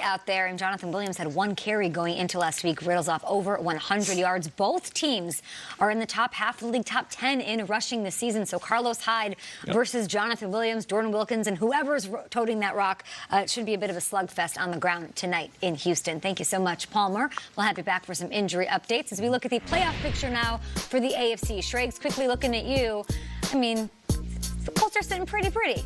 Out there, and Jonathan Williams had one carry going into last week, riddles off over 100 yards. Both teams are in the top half of the league, top 10 in rushing this season. So Carlos Hyde versus Jonathan Williams, Jordan Wilkins, and whoever's toting that rock. It should be a bit of a slugfest on the ground tonight in Houston. Thank you so much, Palmer. We'll have you back for some injury updates as we look at the playoff picture now for the AFC. Schrags, quickly looking at you. I mean, the Colts are sitting pretty.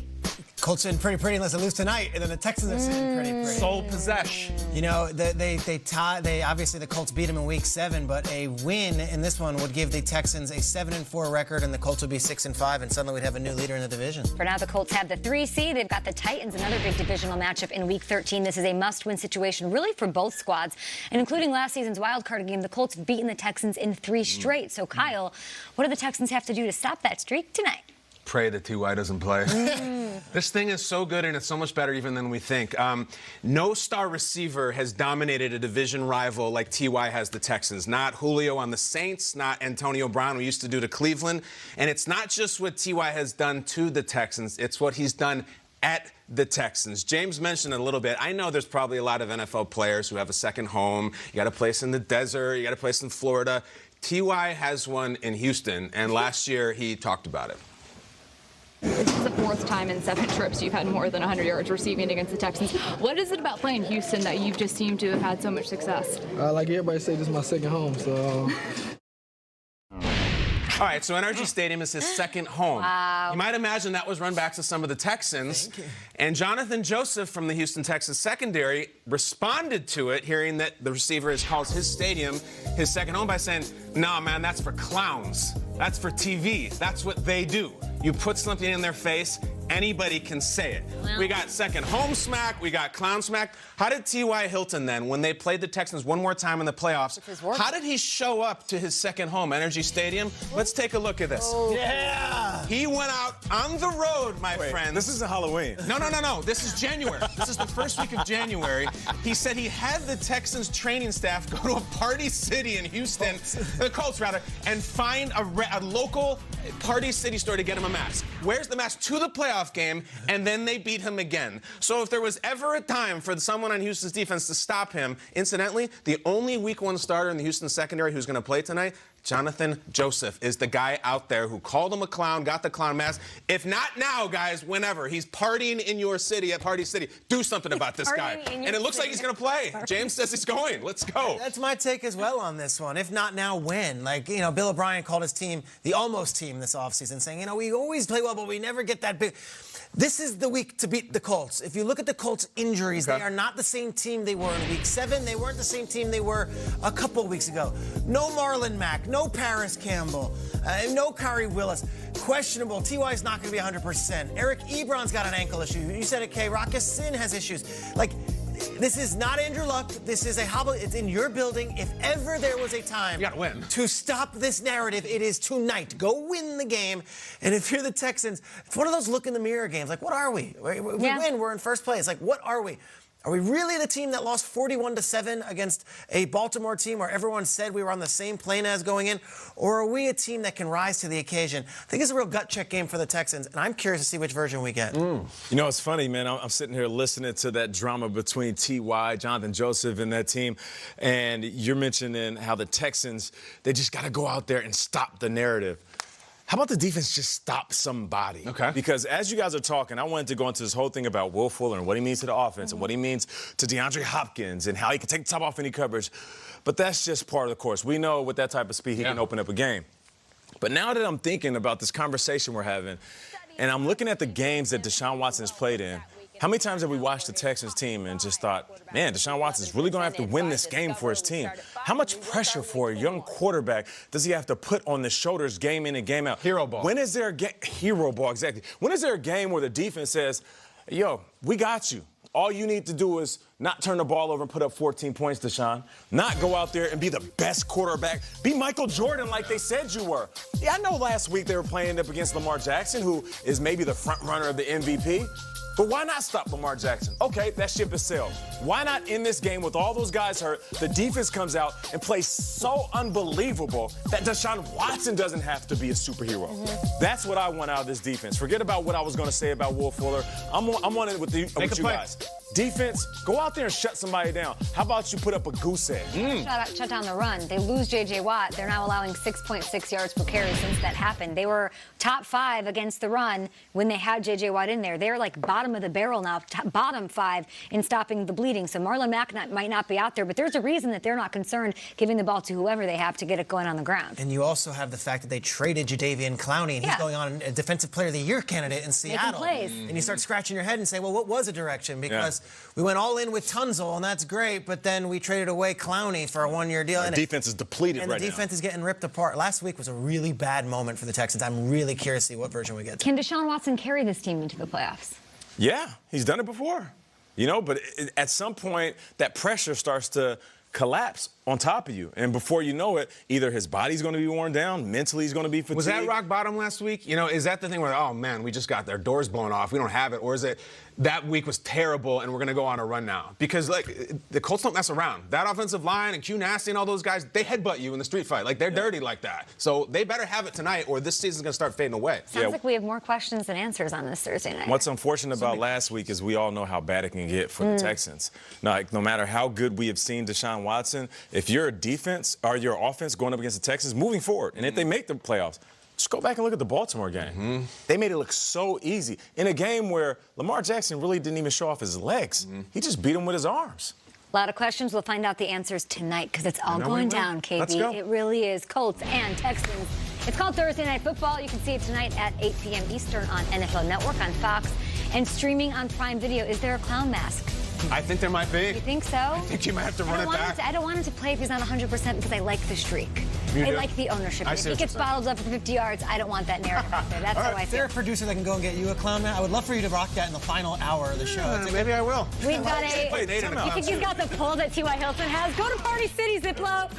Colts sitting pretty unless they lose tonight, and then the Texans are sitting pretty. Sole possession. You know, they obviously the Colts beat them in Week 7, but a win in this one would give the Texans a 7-4 record, and the Colts would be 6-5, and suddenly we'd have a new leader in the division. For now, the Colts have the 3 seed. They've got the Titans, another big divisional matchup in Week 13. This is a must-win situation, really, for both squads, and including last season's wild card game, the Colts beaten the Texans in 3 straight. So, Kyle, what do the Texans have to do to stop that streak tonight? Pray that T.Y. doesn't play. This thing is so good, and it's so much better even than we think. No star receiver has dominated a division rival like T.Y. has the Texans. Not Julio on the Saints, not Antonio Brown, we used to do to Cleveland. And it's not just what T.Y. has done to the Texans, it's what he's done at the Texans. James mentioned it a little bit. I know there's probably a lot of NFL players who have a second home. You got a place in the desert, you got a place in Florida. T.Y. has one in Houston, and last year he talked about it. This is the 4th time in 7 trips you've had more than 100 yards receiving against the Texans. What is it about playing Houston that you've just seemed to have had so much success? Like everybody say, this is my second home, so... All right, so NRG Stadium is his second home. Wow. You might imagine that was run back to some of the Texans. And Jonathan Joseph from the Houston Texans secondary responded to it, hearing that the receiver calls his stadium his second home by saying, "Nah, man, that's for clowns. That's for TV. That's what they do. You put something in their face, anybody can say it." Well, we got second home smack, we got clown smack. How did T.Y. Hilton then, when they played the Texans one more time in the playoffs, how did he show up to his second home, NRG Stadium? Let's take a look at this. Oh. Yeah! He went out on the road, my friend. This isn't Halloween. No. This is January. This is the first week of January. He said he had the Texans training staff go to a party city in Houston, the Colts rather, and find a local party city store to get him a mask. Wears the mask to the playoff game, and then they beat him again. So if there was ever a time for someone on Houston's defense to stop him, incidentally, the only Week 1 starter in the Houston secondary who's going to play tonight, Jonathan Joseph, is the guy out there who called him a clown, got the clown mask. If not now, guys, whenever. He's partying in your city at Party City. Do something about this guy. And it looks like he's going to play. James says he's going. Let's go. That's my take as well on this one. If not now, when? Like, you know, Bill O'Brien called his team the almost team this offseason, saying, you know, we always play well, but we never get that big. This is the week to beat the Colts. If you look at the Colts' injuries, they are not the same team they were in Week 7. They weren't the same team they were a couple weeks ago. No Marlon Mack, no Paris Campbell, no Kari Willis. Questionable. T.Y.'s not going to be 100%. Eric Ebron's got an ankle issue. You said it, Kay. Rock Sin has issues. Like, this is not Andrew Luck. This is a hobble. It's in your building. If ever there was a time to stop this narrative, it is tonight. Go win the game. And if you're the Texans, it's one of those look in the mirror games. Like, what are we? We win. We're in first place. Like, what are we? Are we really the team that lost 41-7 against a Baltimore team where everyone said we were on the same plane as going in? Or are we a team that can rise to the occasion? I think it's a real gut check game for the Texans, and I'm curious to see which version we get. You know, it's funny, man. I'm sitting here listening to that drama between T.Y., Jonathan Joseph, and that team, and you're mentioning how the Texans, they just got to go out there and stop the narrative. How about the defense just stop somebody? Okay. Because as you guys are talking, I wanted to go into this whole thing about Will Fuller and what he means to the offense and what he means to DeAndre Hopkins and how he can take the top off any coverage. But that's just part of the course. We know with that type of speed he can open up a game. But now that I'm thinking about this conversation we're having, and I'm looking at the games that Deshaun Watson has played in, how many times have we watched the Texans team and just thought, man, Deshaun Watson's really going to have to win this game for his team? How much pressure for a young quarterback does he have to put on the shoulders game in and game out? Hero ball. When is there a game? Hero ball, exactly. When is there a game where the defense says, yo, we got you. All you need to do is not turn the ball over and put up 14 points, Deshaun. Not go out there and be the best quarterback. Be Michael Jordan like they said you were. Yeah, I know last week they were playing up against Lamar Jackson, who is maybe the front runner of the MVP. But why not stop Lamar Jackson? Okay, that ship has sailed. Why not in this game with all those guys hurt, the defense comes out and plays so unbelievable that Deshaun Watson doesn't have to be a superhero. That's what I want out of this defense. Forget about what I was going to say about Will Fuller. I'm on it with you guys. Defense, go out there and shut somebody down. How about you put up a goose egg? Shut down the run. They lose J.J. Watt. They're now allowing 6.6 yards per carry since that happened. They were top 5 against the run when they had J.J. Watt in there. They're like bottom of the barrel now, bottom 5 in stopping the bleeding. So Marlon Mack might not be out there, but there's a reason that they're not concerned giving the ball to whoever they have to get it going on the ground. And you also have the fact that they traded Jadeveon Clowney, and he's going on a Defensive Player of the Year candidate in Seattle. Plays. And you start scratching your head and say, well, what was a direction? Because we went all in with Tunzel, and that's great, but then we traded away Clowney for a 1-year deal. The defense is depleted right now. And the defense is getting ripped apart. Last week was a really bad moment for the Texans. I'm really curious to see what version we get to. Can Deshaun Watson carry this team into the playoffs? Yeah, he's done it before. But at some point, that pressure starts to collapse on top of you. And before you know it, either his body's going to be worn down, mentally he's going to be fatigued. Was that rock bottom last week? Is that the thing where, oh, man, we just got their doors blown off, we don't have it? Or is it that week was terrible and we're going to go on a run now? Because, the Colts don't mess around. That offensive line and Q Nasty and all those guys, they headbutt you in the street fight. They're dirty like that. So they better have it tonight or this season's going to start fading away. Sounds like we have more questions than answers on this Thursday night. What's unfortunate about last week is we all know how bad it can get for the Texans. No matter how good we have seen Deshaun Watson, if you're a defense or your offense going up against the Texans moving forward, and if they make the playoffs, just go back and look at the Baltimore game. They made it look so easy in a game where Lamar Jackson really didn't even show off his legs. He just beat him with his arms. A lot of questions. We'll find out the answers tonight because it's all going down, KB. Let's go. It really is. Colts and Texans. It's called Thursday Night Football. You can see it tonight at 8 p.m. Eastern on NFL Network, on Fox, and streaming on Prime Video. Is there a clown mask? I think there might be. You think so? I think you might have to run it back. I don't want him to play if he's not 100% because I like the streak. I like the ownership. If he gets bottled up for 50 yards, I don't want that narrative out there. That's how I Is there feel. a producer that can go and get you a clown mask? I would love for you to rock that in the final hour of the show. Maybe I will. We've got you think he's got the pull that T.Y. Hilton has? Go to Party City, Ziplo.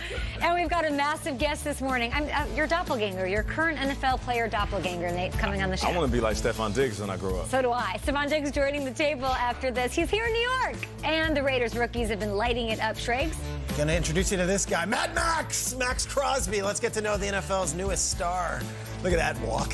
And we've got a massive guest this morning. Your doppelganger, your current NFL player doppelganger, Nate, coming on the show. I want to be like Stephon Diggs when I grow up. So do I. Stephon Diggs joining the table after this. He's here in New York. And the Raiders rookies have been lighting it up. Schrags? Gonna introduce you to this guy, Mad Max Crosby. Let's get to know the NFL's newest star. Look at that walk.